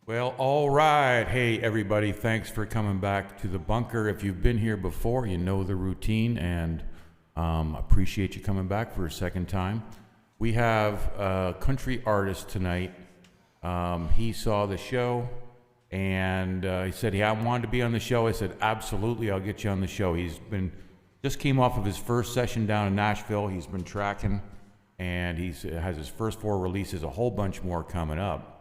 Well, all right. Hey, everybody, thanks for coming back to the bunker. If you've been here before, you know the routine, and appreciate you coming back for a second time. We have a country artist tonight. He saw the show, and he said, "Yeah, I wanted to be on the show." I said, "Absolutely, I'll get you on the show." Just came off of his first session down in Nashville. He's been tracking, and he has his first 4 releases, a whole bunch more coming up.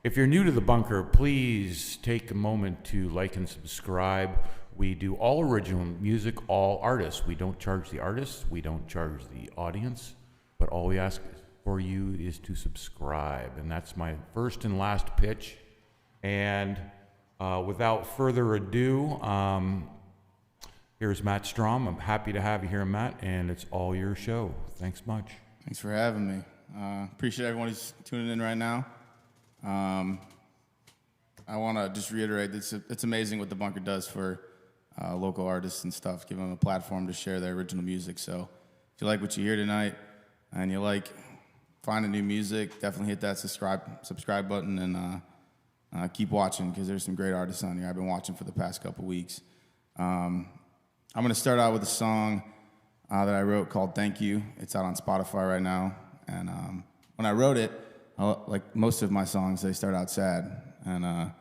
If you're new to the bunker, please take a moment to like and subscribe. We do all original music, all artists. We don't charge the artists, we don't charge the audience, but all we ask for you is to subscribe. And that's my first and last pitch. And without further ado, here's Matt Strom. I'm happy to have you here, Matt, and it's all your show. Thanks much. Thanks for having me. Appreciate everyone who's tuning in right now. I want to just reiterate, it's amazing what the bunker does for local artists and stuff, give them a platform to share their original music. So if you like what you hear tonight and you like finding new music, definitely hit that subscribe button and keep watching, because there's some great artists on here. I've been watching for the past couple weeks. I'm going to start out with a song that I wrote called Thank You. It's out on Spotify right now. And when I wrote it, like most of my songs, they start out sad. And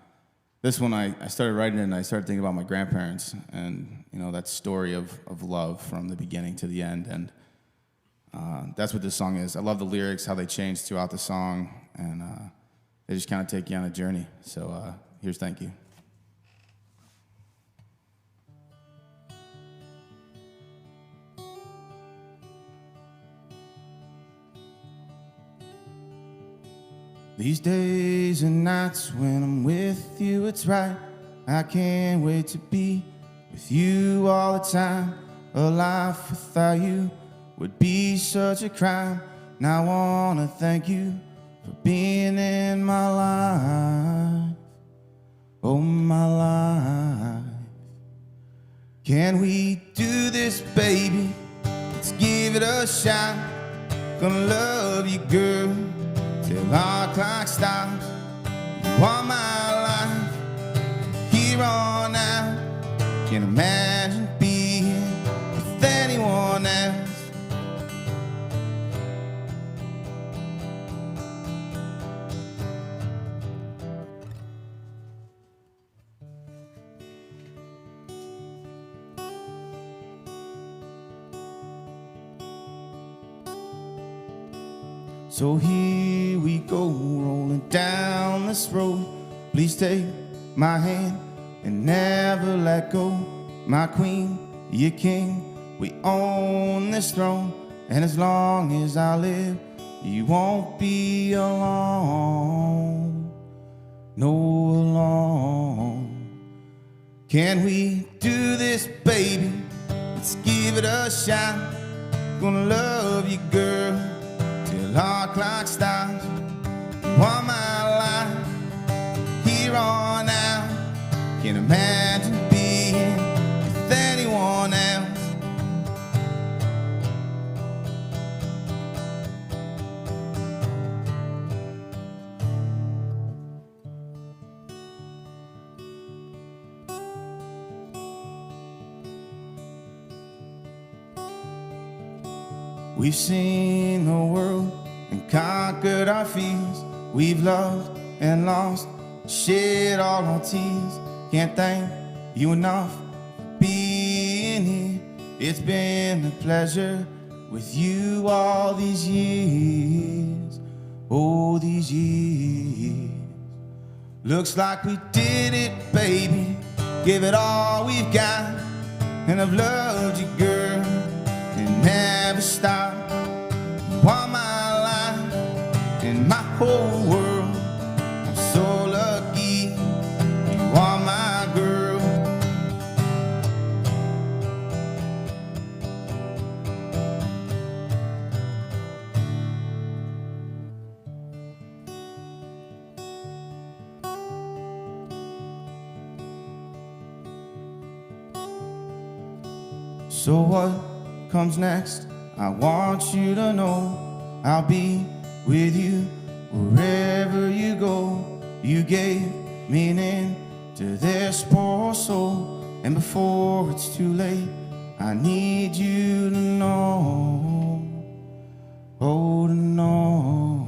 this one, I started writing it, and I started thinking about my grandparents and, you know, that story of love from the beginning to the end. And that's what this song is. I love the lyrics, how they change throughout the song, and they just kind of take you on a journey. So here's Thank You. These days and nights when I'm with you, it's right. I can't wait to be with you all the time. A life without you would be such a crime. And I wanna thank you for being in my life. Oh, my life. Can we do this, baby? Let's give it a shot. Gonna love you, girl, till our clock stops. You are my life, here on out. Can't imagine being with anyone else. So here we go, rolling down this road. Please take my hand and never let go. My queen, your king, we own this throne. And as long as I live, you won't be alone. No, alone. Can we do this, baby? Let's give it a shot. Gonna love you, girl, till our clock stops. You are my life, here on out. Can't imagine being with anyone else. We've seen the world and conquered our fears. We've loved and lost, shed all our tears. Can't thank you enough for being here. It's been a pleasure with you all these years. Oh, these years. Looks like we did it, baby. Give it all we've got. And I've loved you, girl, and never stop. You are my life and my whole world. I'm so lucky you are my girl. So what comes next? I want you to know I'll be with you wherever you go. You gave meaning to this poor soul, and before it's too late, I need you to know, oh, to know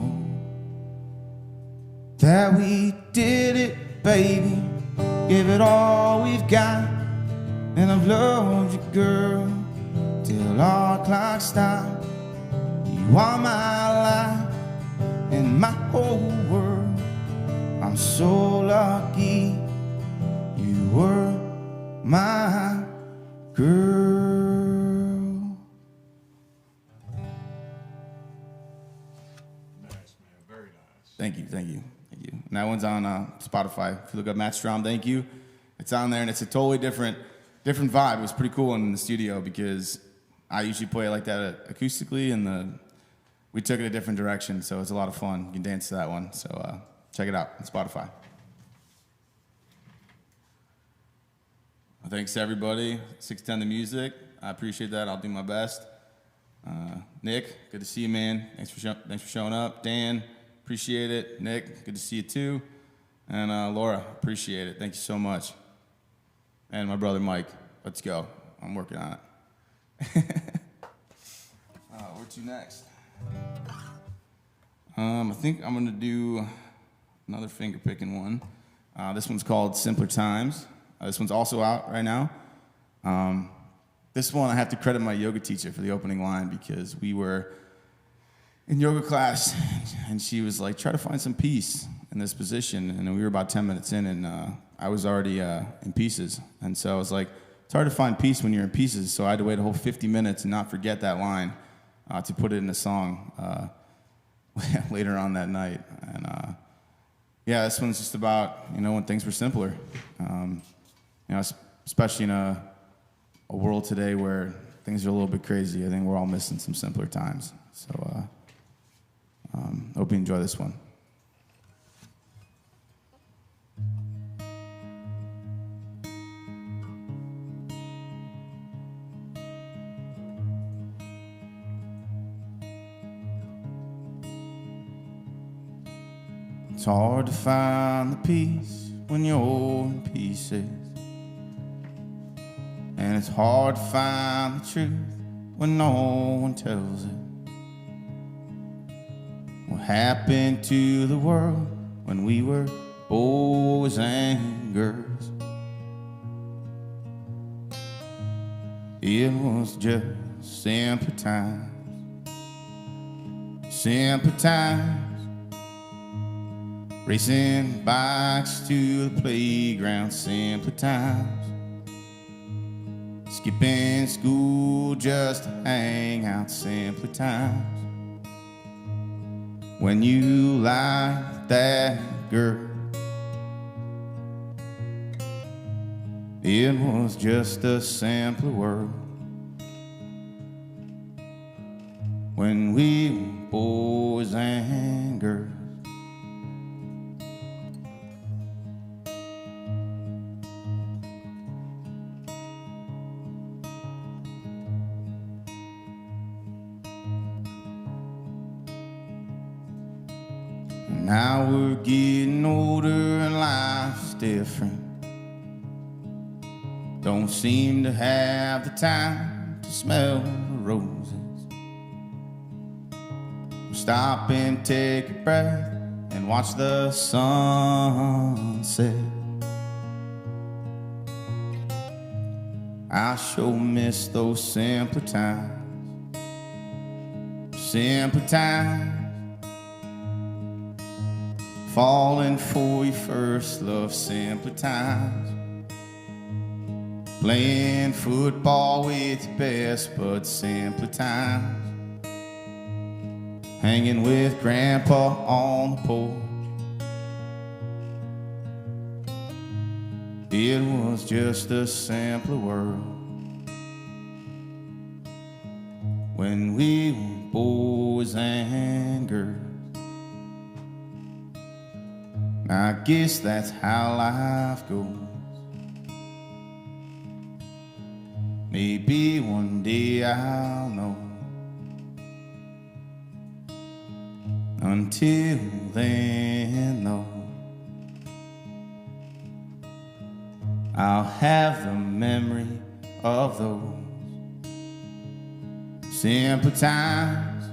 that we did it, baby. Give it all we've got, and I've loved you, girl, till our clock stops. You are my life and my whole world. I'm so lucky you were my girl. Nice, man. Very nice. Thank you. And that one's on Spotify. If you look up Matt Strom, thank you. It's on there, and it's a totally different vibe. It was pretty cool in the studio because I usually play it like that acoustically, and we took it a different direction, so it's a lot of fun. You can dance to that one. So check it out on Spotify. Well, thanks to everybody. 610 The Music. I appreciate that. I'll do my best. Nick, good to see you, man. Thanks for showing up. Dan, appreciate it. Nick, good to see you too. And Laura, appreciate it. Thank you so much. And my brother Mike, let's go. I'm working on it. Where to next? I think I'm gonna do another finger picking one. This one's called Simpler Times. This one's also out right now. This one I have to credit my yoga teacher for the opening line because we were in yoga class and she was like, try to find some peace in this position. And we were about 10 minutes in and I was already in pieces. And so I was like, it's hard to find peace when you're in pieces. So I had to wait a whole 50 minutes and not forget that line to put it in a song later on that night. And yeah, this one's just about, when things were simpler. Especially in a world today where things are a little bit crazy. I think we're all missing some simpler times. So hope you enjoy this one. It's hard to find the peace when you're in pieces. And it's hard to find the truth when no one tells it. What happened to the world when we were boys and girls? It was just simpler times. Simpler times. Racing bikes to the playground. Simpler times. Skipping school just to hang out. Simpler times. When you liked that girl, it was just a simpler world. When we were boys and girls. Now we're getting older and life's different. Don't seem to have the time to smell the roses. Stop and take a breath and watch the sunset. I sure miss those simpler times. Simpler times. Falling for your first love, simpler times. Playing football with your best buds, simpler times. Hanging with Grandpa on the porch. It was just a simpler world. When we were boys and girls. I guess that's how life goes. Maybe one day I'll know. Until then, though, I'll have the memory of those simple times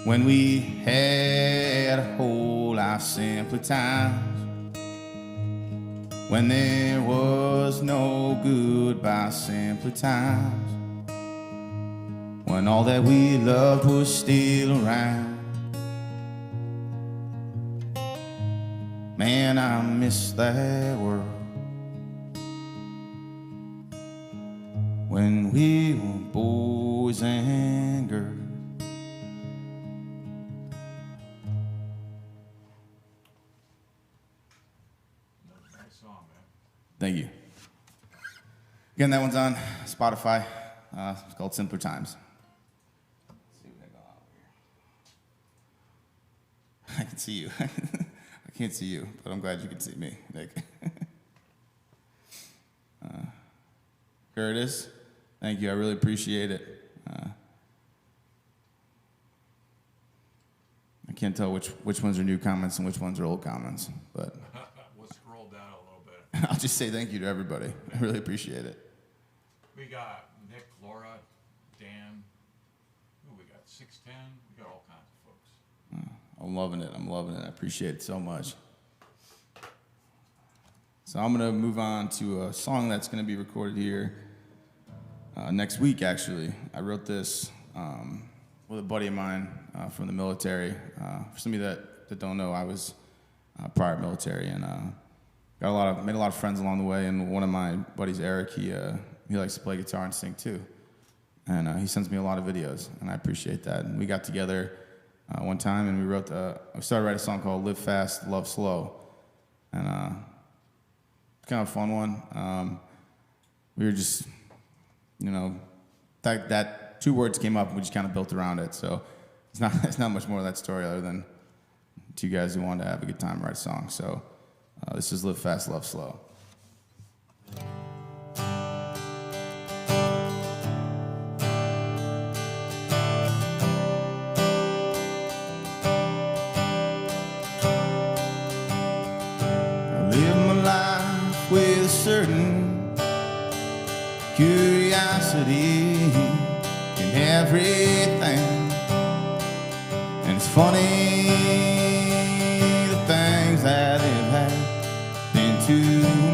when we had a whole lot. Simple times when there was no goodbye. Simple times when all that we loved was still around. Man, I miss that world when we were boys and girls. Nice song, man. Thank you. Again, that one's on Spotify. It's called Simpler Times. Let's see what I got over here. I can see you. I can't see you, but I'm glad you can see me, Nick. Curtis, thank you. I really appreciate it. I can't tell which ones are new comments and which ones are old comments, but We'll scroll down a little bit. I'll just say thank you to everybody. I really appreciate it. We got Nick, Laura, Dan. Ooh, we got 610. We got all kinds of folks. I'm loving it. I'm loving it. I appreciate it so much. So I'm going to move on to a song that's going to be recorded here next week, actually. I wrote this with a buddy of mine from the military. For some of you that don't know, I was prior military and made a lot of friends along the way. And one of my buddies, Eric, he likes to play guitar and sing too. And he sends me a lot of videos, and I appreciate that. And we got together one time, and we started writing a song called "Live Fast, Love Slow," and it's kind of a fun one. We were just, that two words came up, and we just kind of built around it. So it's not much more of that story other than two guys who wanted to have a good time and write a song. So this is "Live Fast, Love Slow." With a certain curiosity in everything, and it's funny the things that have happened to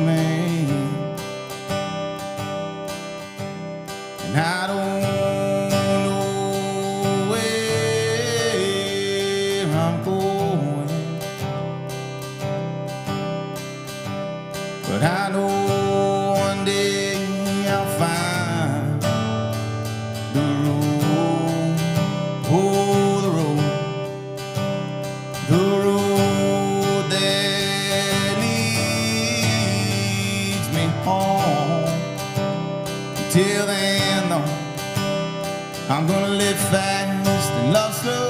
me, and I don't know where I'm going. But I know one day I'll find the road, the road that leads me home. Until then, though, I'm gonna live fast and love slow.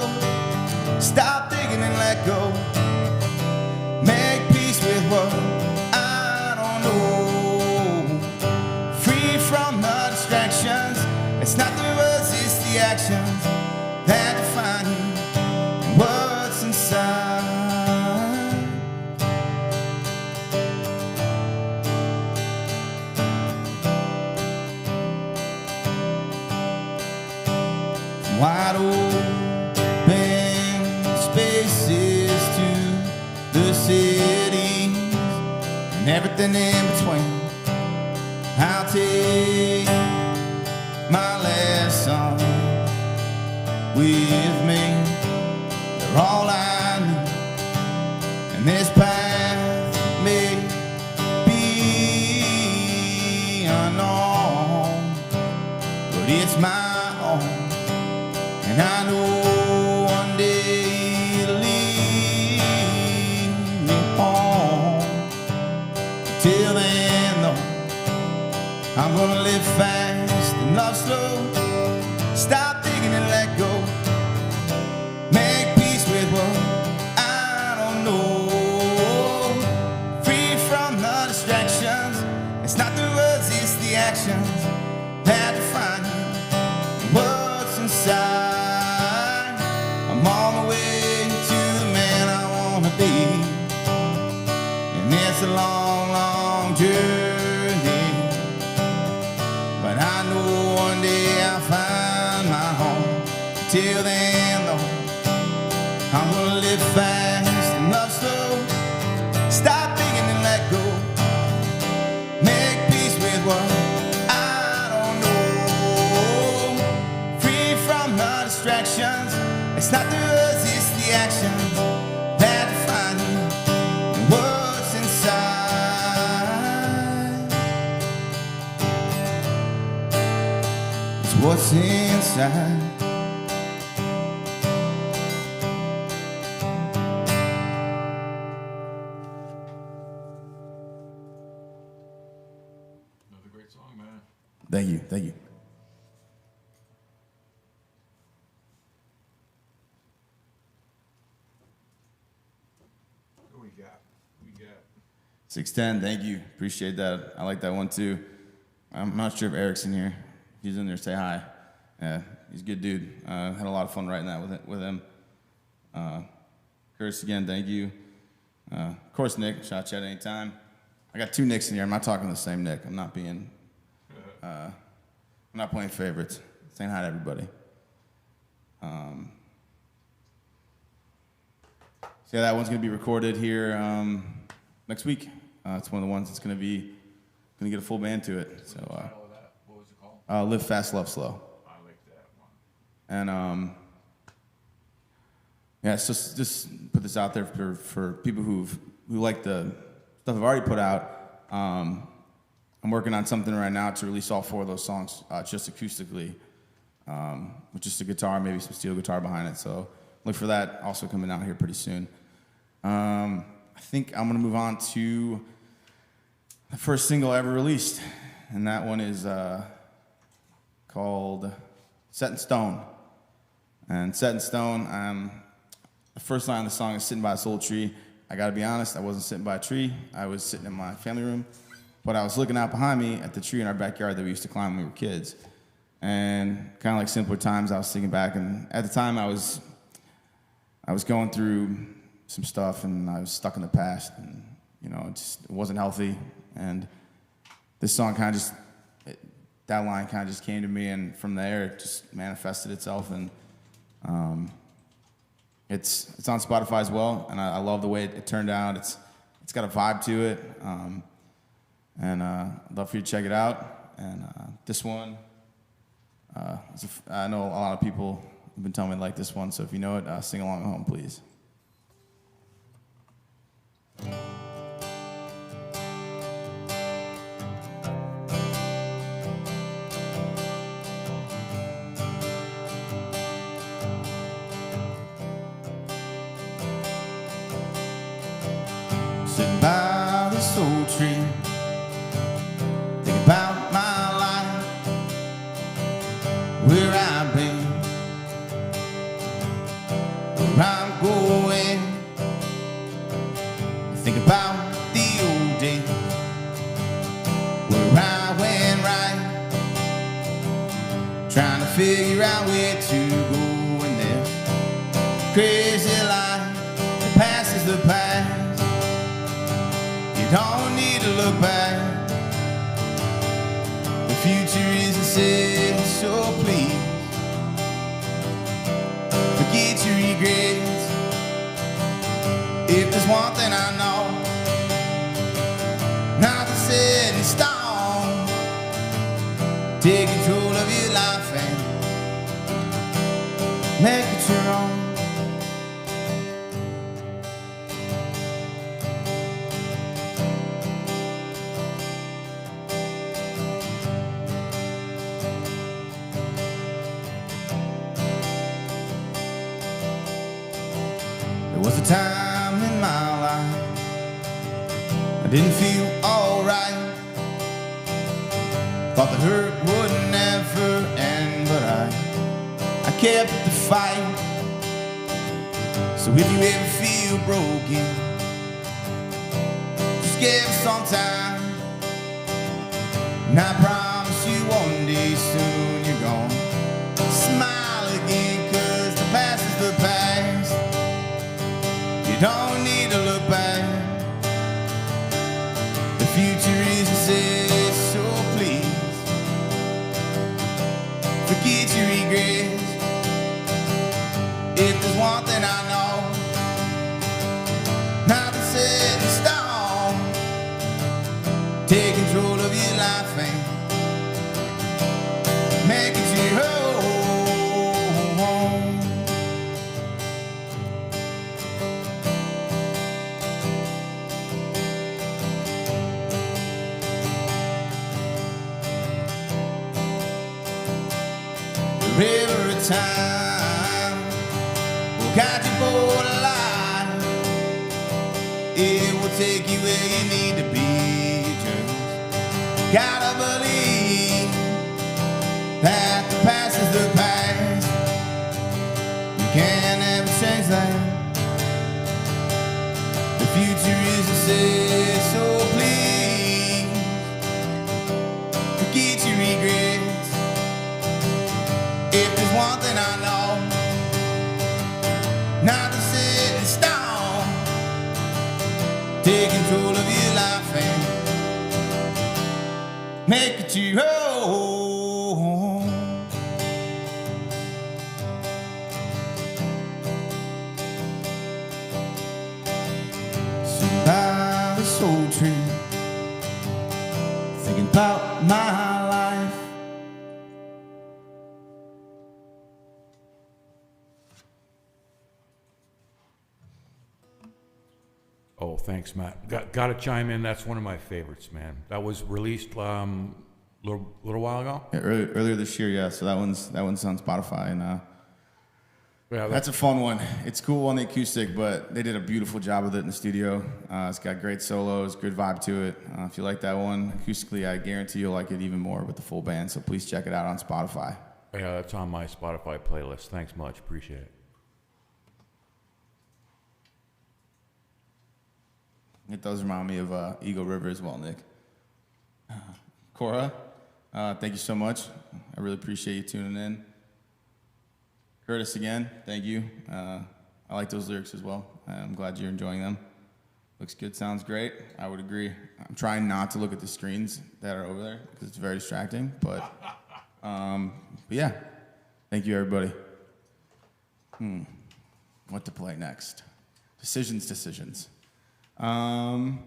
Stop thinking and let go. Make peace with what it's not the words, it's the actions that define you and what's inside. From wide open spaces to the cities and everything in between, I'll take my last song with me. They're all I need, and this path may be unknown, but it's my home, and I know one day it'll lead me home. Till then, though, I'm gonna live fast and love slow. Stop thinking and let go. Make peace with what I don't know. Free from the distractions. It's not the words, it's the actions that define you and what's inside. I'm on the way to the man I wanna be, and it's a long, long journey. Till then, though, I'm gonna live fast and love slow. Stop thinking and let go. Make peace with what I don't know. Free from the distractions. It's not the words, it's the actions that define you and what's inside. It's what's inside. Thank you, thank you. What we got? 610, thank you. Appreciate that. I like that one too. I'm not sure if Eric's in here. If he's in there, say hi. Yeah, he's a good dude. Had a lot of fun writing that with him. Curtis, again, thank you. Of course, Nick, shout you at any time. I got two Nicks in here. I'm not talking the same Nick. I'm not being... I'm not playing favorites. Saying hi to everybody. So yeah, that one's gonna be recorded here next week. It's one of the ones that's gonna get a full band to it. So What was it called? Live Fast, Love Slow. I like that one. And yeah, so just put this out there for people who like the stuff I've already put out. I'm working on something right now to release all 4 of those songs just acoustically, with just a guitar, maybe some steel guitar behind it. So look for that also coming out here pretty soon. I think I'm gonna move on to the first single I ever released, and that one is called Set in Stone. And Set in Stone, the first line of the song is sitting by a soul tree. I gotta be honest, I wasn't sitting by a tree. I was sitting in my family room. But I was looking out behind me at the tree in our backyard that we used to climb when we were kids. And kind of like simpler times, I was thinking back, and at the time I was going through some stuff, and I was stuck in the past, and it wasn't healthy. And this song kind of that line kind of just came to me, and from there it just manifested itself. And it's on Spotify as well, and I love the way it turned out. It's got a vibe to it. And I'd love for you to check it out. And this one, I know a lot of people have been telling me to like this one, so if you know it, sing along at home, please. Sitting by this old tree, about my life, where I've been, where I'm going. I think about the old days, where I went right, trying to figure out where to go in this crazy life. The past is the past. You don't need to look back. The future isn't set, so please forget your regrets. If there's one thing I know, nothing's set in stone. Take control of your life and make it your own. There was a time in my life I didn't feel alright. Thought the hurt would never end, but I kept the fight. So if you ever feel broken, just give it some time, and I promise you one day soon you're gonna smile again, 'cause the past is the past. You don't need to look back. The future isn't set, so please forget your regrets. time will catch you for the life. It will take you where you need to be. Just gotta believe that the past is the past. You can't ever change that. The future is a say, so please forget your regrets. If there's one thing I know, nothing's set in stone. Take control of your life and make it your own. Sitting by the soul tree, thinking about my life. Oh, thanks, Matt. Got to chime in. That's one of my favorites, man. That was released little while ago. Yeah, earlier this year, yeah. So that one's on Spotify, and Yeah, that's a fun one. It's cool on the acoustic, but they did a beautiful job with it in the studio. It's got great solos, good vibe to it. If you like that one acoustically, I guarantee you'll like it even more with the full band. So please check it out on Spotify. Yeah, that's on my Spotify playlist. Thanks much. Appreciate it. It does remind me of Eagle River as well, Nick. Cora, thank you so much. I really appreciate you tuning in. Curtis, again, thank you. I like those lyrics as well. I'm glad you're enjoying them. Looks good, sounds great. I would agree. I'm trying not to look at the screens that are over there because it's very distracting. But yeah, thank you, everybody. What to play next? Decisions. I'll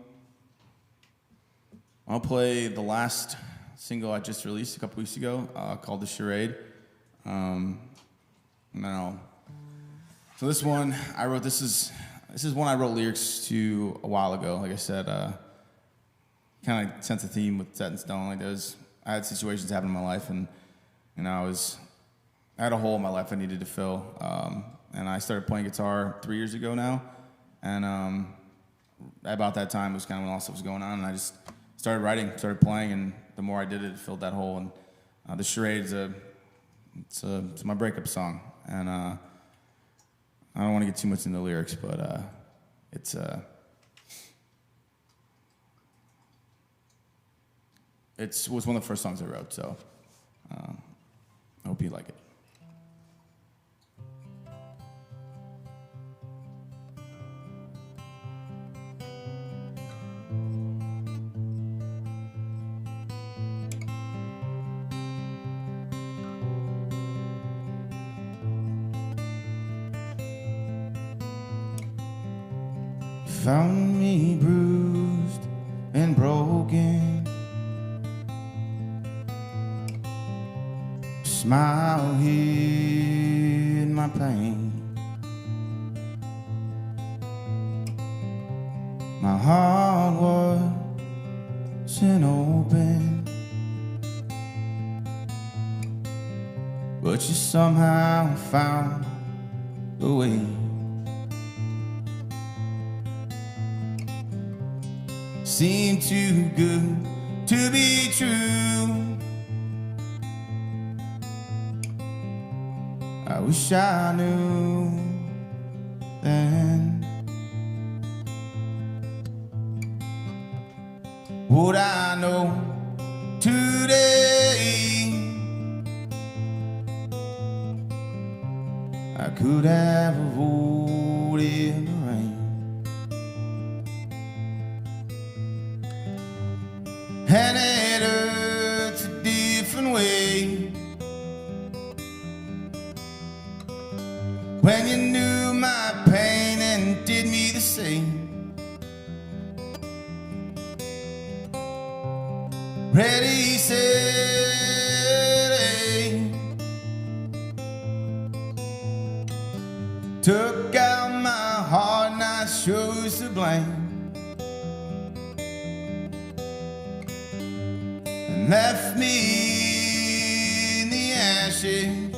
play the last single I just released a couple weeks ago called The Charade. So this one, this is one I wrote lyrics to a while ago. Like I said, kind of sense a theme with Set in Stone. Like I had situations happen in my life, and I had a hole in my life I needed to fill. And I started playing guitar 3 years ago now, and about that time was kind of when all stuff was going on, and I just started writing, started playing, and the more I did it, it filled that hole. And The Charade is it's my breakup song, and I don't want to get too much into the lyrics, but it was one of the first songs I wrote, so I hope you like it. Found me bruised and broken, smile hid my pain. My heart wasn't open, but you somehow found a way. Seemed too good to be true. I wish I knew then. What I know today, I could have avoided the rain. And it hurts a different way when you knew my pain and did me the same. Ready, set, aim. Took out my heart and I chose to blame. Left me in the ashes,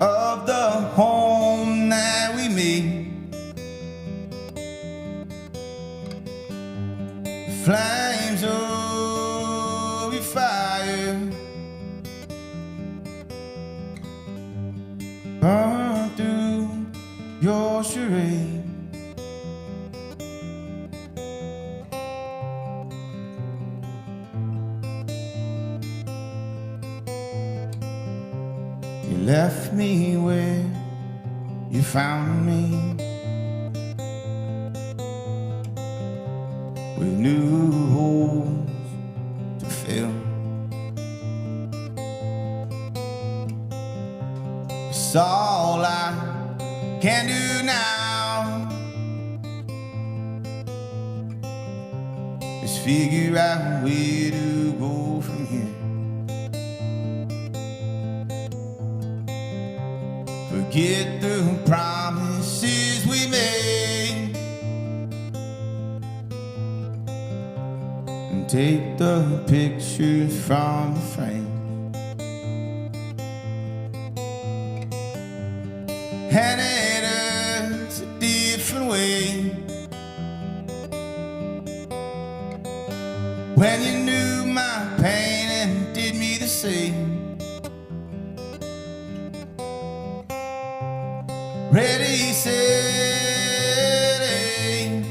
of the home that we made. Flames of your fire burn through your charade. You left me where you found me, with new holes to fill. It's all I can do now is figure out where to go from here. Forget the promises we made and take the pictures from the frame and it hurts a different way when you knew my pain and did me the same. Ready, set, aim.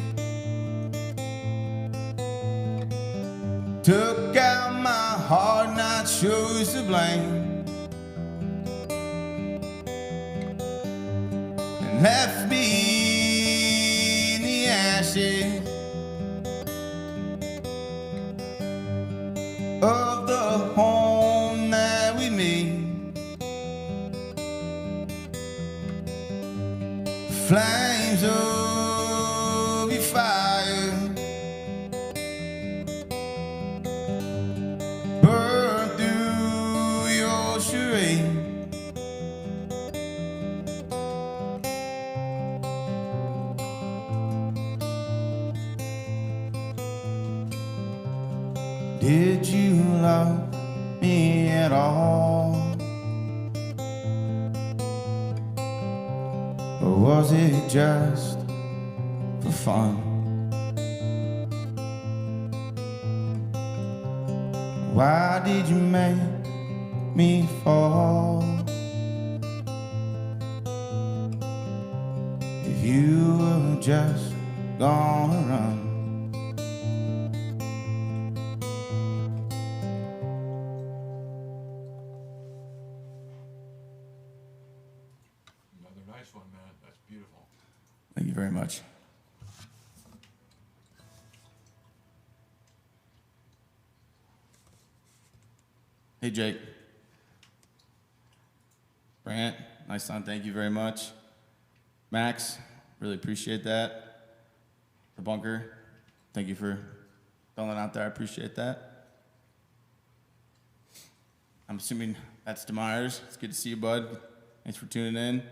Took out my heart and I chose to blame, and left me in the ashes of the home that we made. Flames of your fire burn through your charade. Did you love me at all? Or was it just for fun? Why did you make me fall? If you were just gonna run. Another nice one, man. That's beautiful. Thank you very much. Hey, Jake. Brant, nice song. Thank you very much. Max, really appreciate that. The Bunker, thank you for throwing that out there. I appreciate that. I'm assuming that's DeMyers. It's good to see you, bud. Thanks for tuning in.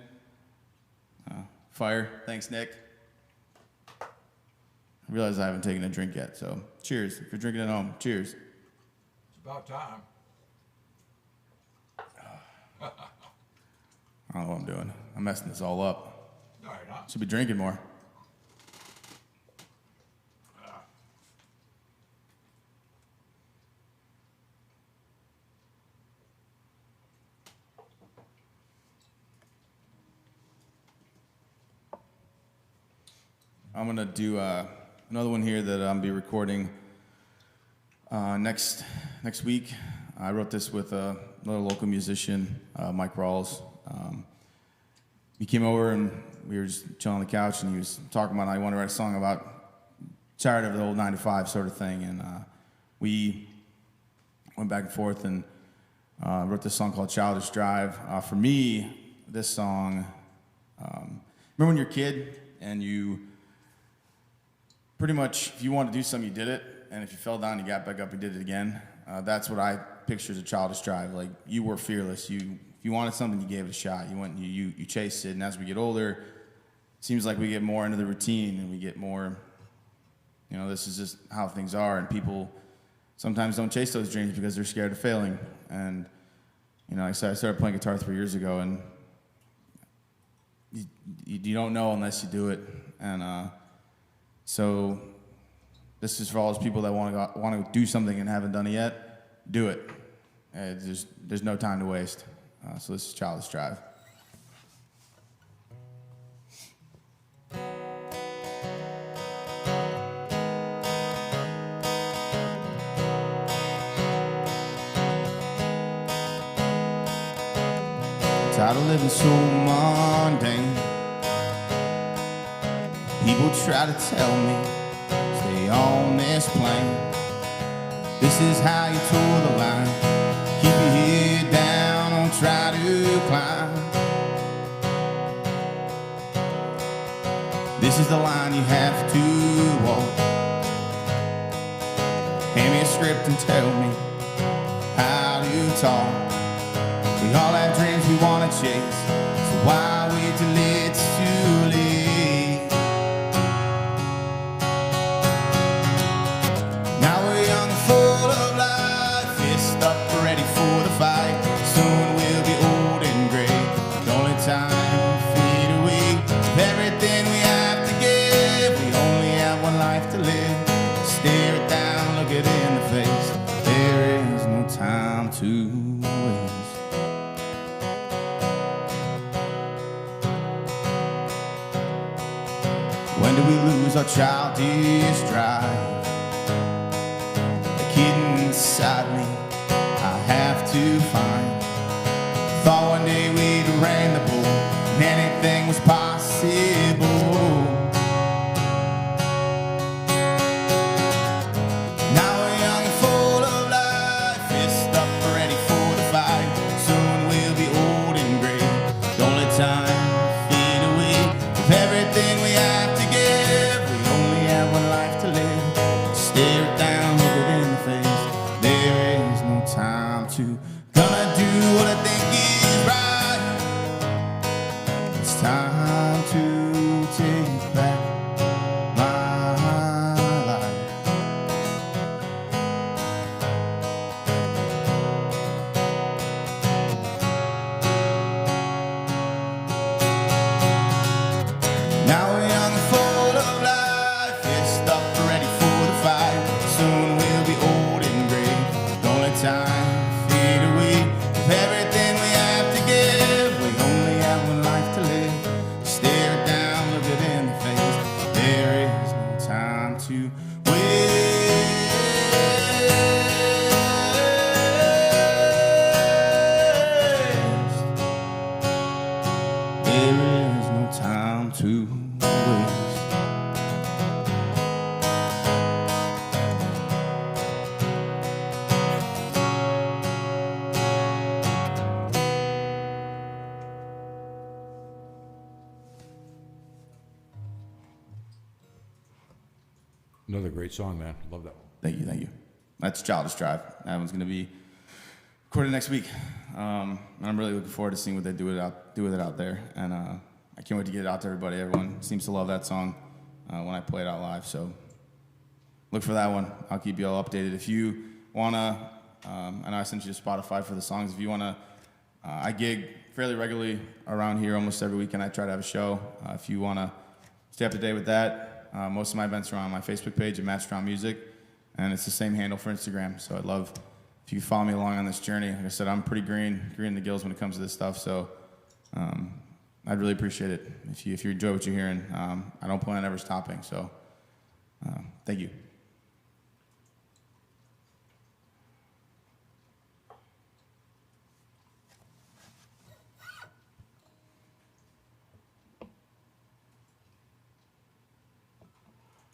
Fire, thanks, Nick. I realize I haven't taken a drink yet, so cheers. If you're drinking at home, cheers. It's about time. I don't know what I'm doing. I'm messing this all up. No, you're not. Should be drinking more. I'm gonna do another one here that I'll be recording next week. I wrote this with another local musician, Mike Rawls. He came over and we were just chilling on the couch, and he was talking about how he wanted to write a song about tired of the old 9 to 5 sort of thing, and we went back and forth and wrote this song called Childish Drive. For me, this song, remember when you're a kid and you pretty much, if you wanted to do something, you did it, and if you fell down, you got back up and did it again. That's what I picture as a Childish Drive. Like, you were fearless. If you wanted something, you gave it a shot. You went and you chased it, and as we get older, it seems like we get more into the routine, and we get more, this is just how things are, and people sometimes don't chase those dreams because they're scared of failing. And, I started playing guitar 3 years ago, and you don't know unless you do it. And so this is for all those people that want to do something and haven't done it yet. Do it. There's no time to waste. So this is Childish Drive. Tired of living so mundane. People try to tell me, stay on this plane. This is how you toe the line. Keep your head down, don't try to climb. This is the line you have to walk. Hand me a script and tell me how to talk. We all have dreams we want to chase, so why wait till it's too late? Now we're young and full of life, fist up, ready for the fight. Soon we'll be old and gray, the only time to fade away. With everything we have to give, we only have one life to live. Stare it down, look it in the face. There is no time to waste. When do we lose our childish drive? The kid inside me I have to find. Thought one day we'd reign the bull and anything was possible. Now we're young and full of life, fist up, ready for the fight. Soon we'll be old and gray, the only time to fade away. With everything we have to give, we only have one life to live. Stare it down, look it in the face. There is no time to gonna do what I think is right. It's time to take back my life. Now we're young and full of life, fist up, ready for the fight. Soon we'll be old and gray, the only time to fade away. With everything we have to give, we only have one life to live. Stare it down, look it in the face. There is no time to waste. There is no time to waste. Another great song, man. Love that one. Thank you, thank you. That's Childish Drive. That one's gonna be recorded next week, and I'm really looking forward to seeing what they do with it out there. And I can't wait to get it out to everybody. Everyone seems to love that song when I play it out live. So look for that one. I'll keep you all updated. If you wanna, I know I sent you to Spotify for the songs. If you wanna, I gig fairly regularly around here almost every weekend. I try to have a show. If you wanna stay up to date with that. Most of my events are on my Facebook page at Strom Music, and it's the same handle for Instagram. So I'd love if you could follow me along on this journey. Like I said, I'm pretty green in the gills when it comes to this stuff. So I'd really appreciate it if you enjoy what you're hearing. I don't plan on ever stopping. So thank you.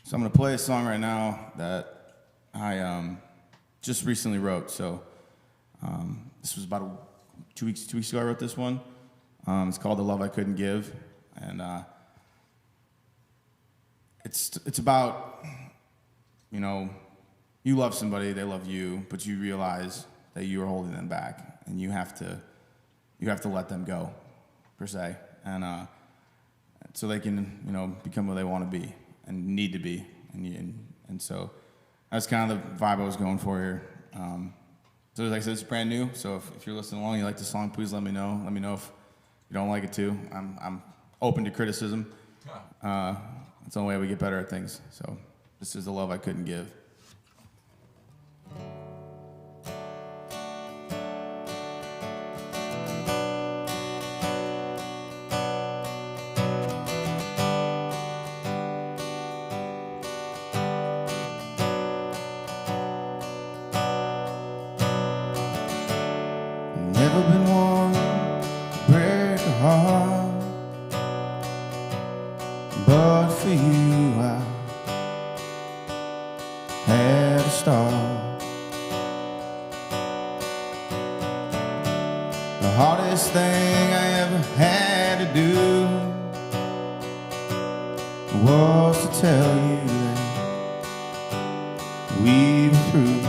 So I'm going to play a song right now that I just recently wrote. So this was about 2 weeks ago I wrote this one. It's called The Love I Couldn't Give. And it's about, you know, you love somebody, they love you, but you realize that you are holding them back, and you have to let them go, per se. And so they can, you know, become what they want to be and need to be, and so that's kind of the vibe I was going for here. So like I said, it's brand new. So if you're listening along, you like the song, please let me know. Let me know if you don't like it too. I'm open to criticism. That's the only way we get better at things. So this is the love I couldn't give. Never been one to break a heart, but for you I had to start. The hardest thing I ever had to do was to tell you that we were through.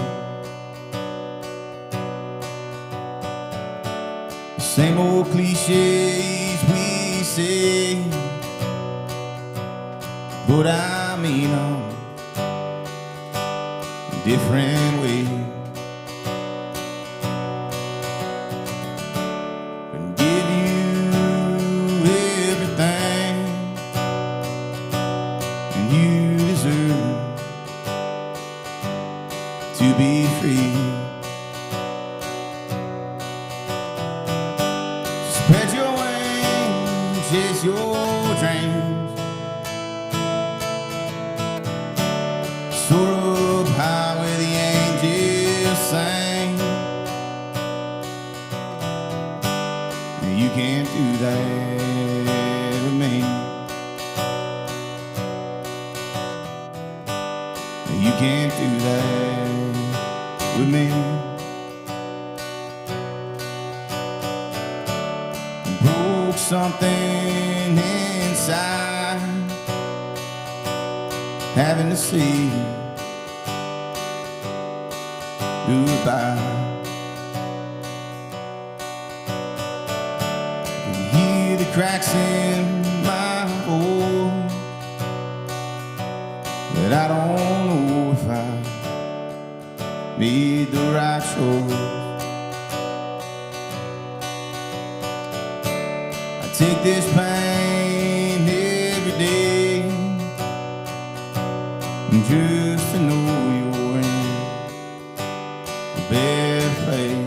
Same old cliches we say, but I mean them different ways. Can give you everything, and you deserve to be free. Spread your wings, chase your dreams. Soar up high where the angels sing. You can't do that with me. You can't do that with me. Broke something inside, having to say goodbye. Can hear the cracks in my voice, but I don't know if I made the right choice. Take this pain every day, just to know you're in a better place.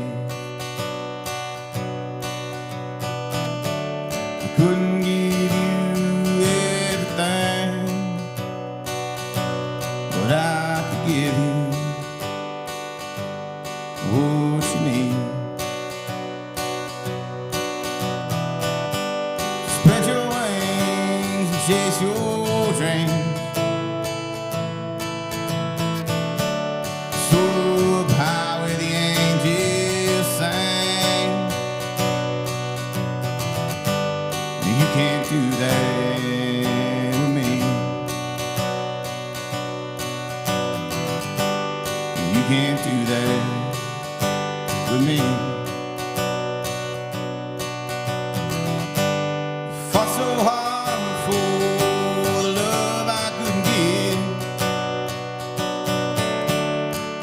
I couldn't give you everything, but I could give you what you need. Spread your wings and chase your dreams. Soar up high where the angels sing. You can't do that with me. You can't do that with me. Fought so hard for the love I couldn't give,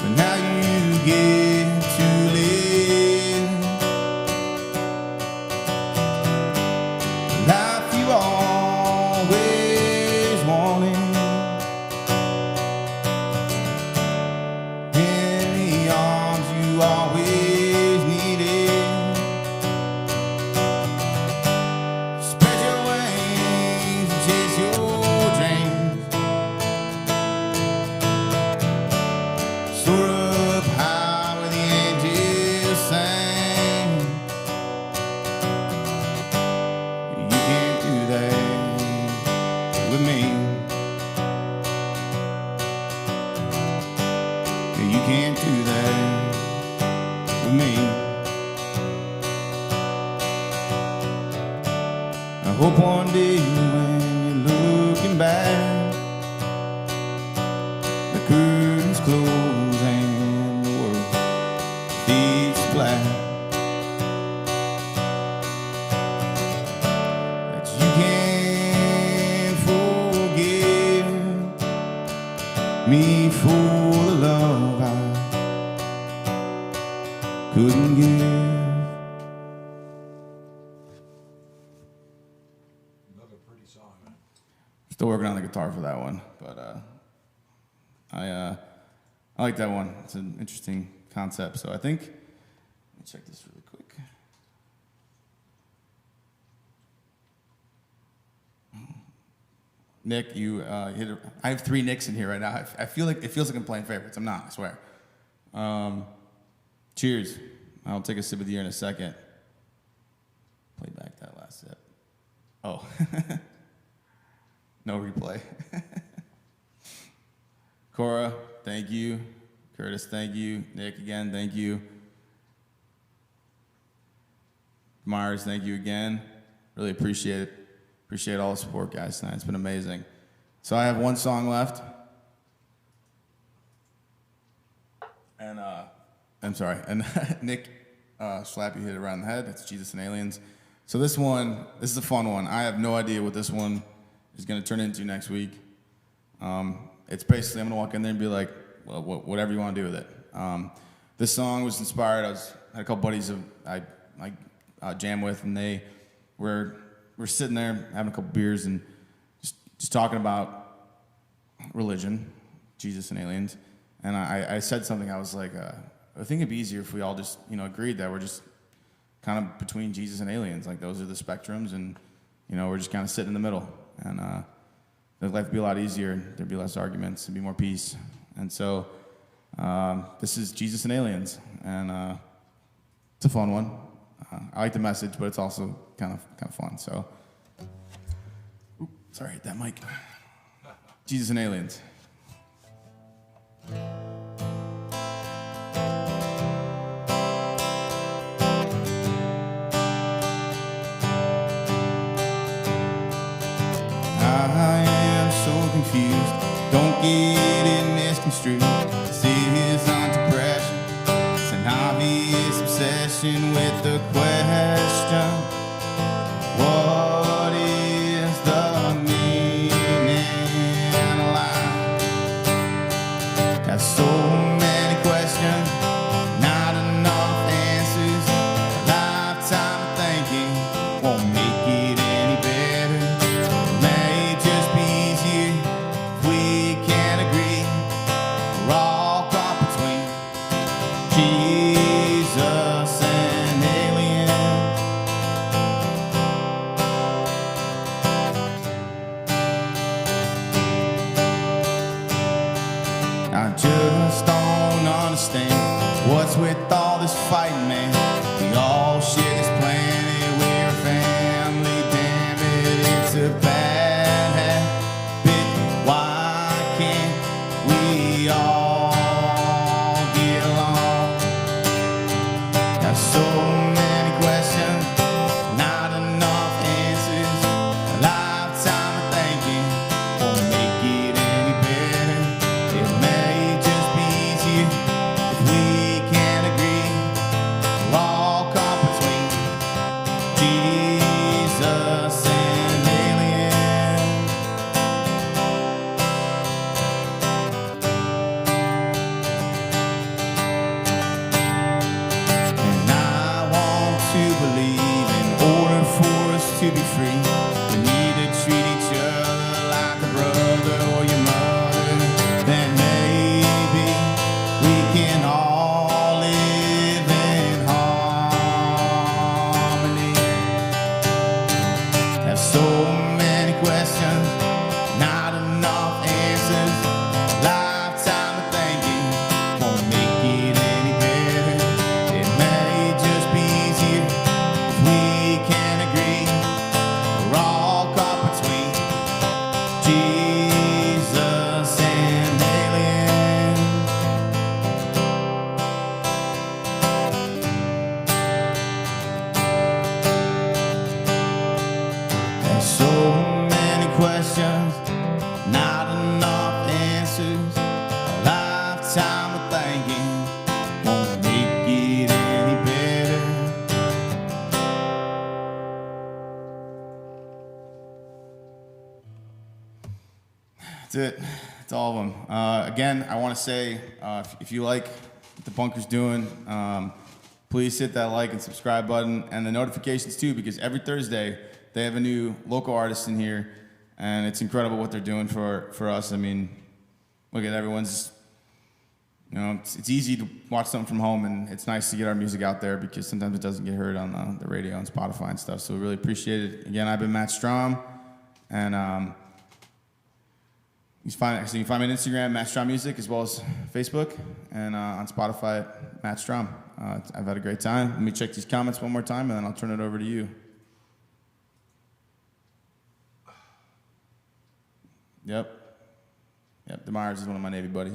but now you get to live the life you always wanted, in the arms you always needed. Spread your wings and chase your dreams. Soar up high where the angels sing. You can't do that with me. You can't do that with me. I hope one day when you're looking back, the curtains close and the world fades black, that you can forgive me for the love I couldn't give. Another Still working on the guitar for that one, but I like that one. It's an interesting concept. So I think, let me check this really quick. Nick, you hit it. I have 3 Nicks in here right now. I feel like it feels like I'm playing favorites. I'm not, I swear. Cheers. I'll take a sip of the year in a second. Play back that last sip. Oh. No replay. Cora, thank you. Curtis, thank you. Nick, again, thank you. Myers, thank you again. Really appreciate it. Appreciate all the support, guys, tonight. It's been amazing. So I have 1 song left. And, I'm sorry. And Nick Slappy hit it around the head. That's Jesus and Aliens. So this is a fun one. I have no idea what this one is going to turn into next week. It's basically, I'm going to walk in there and be like, well, whatever you want to do with it. This song was inspired. I had a couple buddies I jam with, and they were sitting there having a couple beers and just talking about religion, Jesus and aliens. And I said something. I was like, I think it'd be easier if we all just agreed that we're just kind of between Jesus and aliens. Like, those are the spectrums, and we're just kind of sitting in the middle. And life would be a lot easier. There'd be less arguments. There'd be more peace. And so this is Jesus and Aliens, and it's a fun one. I like the message, but it's also kind of fun. So, sorry, hit that mic. Jesus and Aliens. I am so confused. Don't get it misconstrued. This isn't depression. It's an obvious obsession with the question: what is the meaning of life? Got so many questions, not enough answers. A lifetime of thinking won't make it any better. It may just be easier if we can agree. We're all caught between Jesus and aliens. I just don't understand what's with all this fighting, man. We all share this planet, we're a family, damn it, it's a bad habit. Why can't we all get along? Got so many questions, not enough answers. A lifetime of thinking won't make it any better. It may just be easier if we can agree. We're all caught between Jesus and aliens. And I want to believe in order for us to be free, we need to treat each other like a brother or your mother. Then maybe we can all live in harmony. Have so many questions, not enough answers. Lifetime of thinking won't make it any better. It may just be easier if we can agree. We're all caught between Jesus and aliens. There's so many questions, not enough answers. A lifetime of thinking won't make it any better. That's it. That's all of them. Again, I want to say, if you like what the Bunker's doing, please hit that like and subscribe button and the notifications too, because every Thursday they have a new local artist in here, and it's incredible what they're doing for us. I mean, look at everyone's. You know, it's easy to watch something from home, and it's nice to get our music out there because sometimes it doesn't get heard on the radio and Spotify and stuff. So we really appreciate it. Again, I've been Matt Strom, and you can find me on Instagram, Matt Strom Music, as well as Facebook, and on Spotify, Matt Strom. I've had a great time. Let me check these comments one more time, and then I'll turn it over to you. Yep, DeMyers is one of my Navy buddies.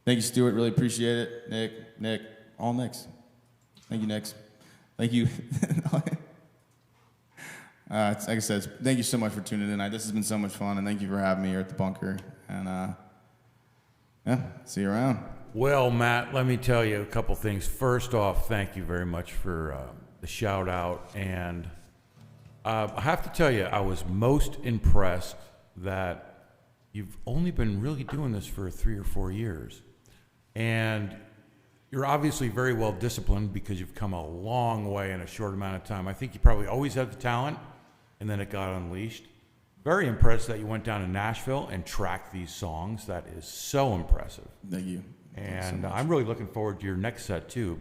Thank you, Stuart. Really appreciate it. Nick, all Nicks. Thank you, Nicks. Thank you. Like I said, thank you so much for tuning in tonight. This has been so much fun, and thank you for having me here at the bunker. And see you around. Well, Matt, let me tell you a couple things. First off, thank you very much for the shout out. And I have to tell you, I was most impressed that you've only been really doing this for 3 or 4 years. And you're obviously very well disciplined because you've come a long way in a short amount of time. I think you probably always had the talent, and then it got unleashed. Very impressed that you went down to Nashville and tracked these songs. That is so impressive. Thank you. And so I'm really looking forward to your next set too.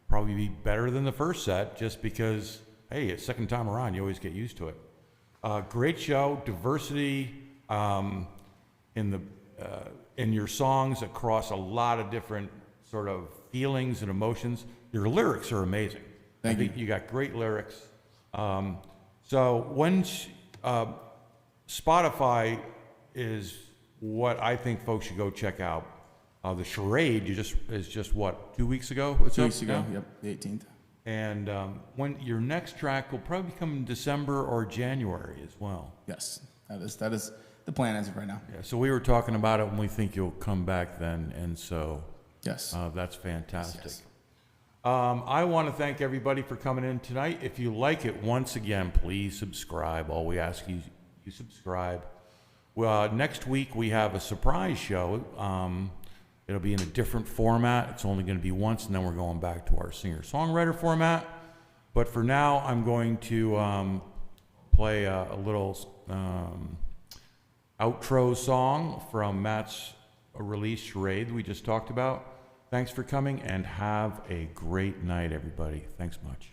Probably be better than the first set just because, hey, it's second time around, you always get used to it. Great show, diversity in your songs across a lot of different sort of feelings and emotions. Your lyrics are amazing. Thank you. You got great lyrics. So when Spotify is what I think folks should go check out. The Charade is just what, 2 weeks ago? 2 weeks ago, yep, the 18th. And when your next track will probably come in December or January as well. Yes, that is the plan as of right now. Yeah, so we were talking about it when we think you'll come back then, and so yes, that's fantastic. Yes. I want to thank everybody for coming in tonight. If you like it, once again, please subscribe. All we ask you subscribe. Well, next week we have a surprise show. It'll be in a different format. It's only going to be once, and then we're going back to our singer-songwriter format. But for now, I'm going to play a little outro song from Matt's release, Charade, we just talked about. Thanks for coming, and have a great night, everybody. Thanks much.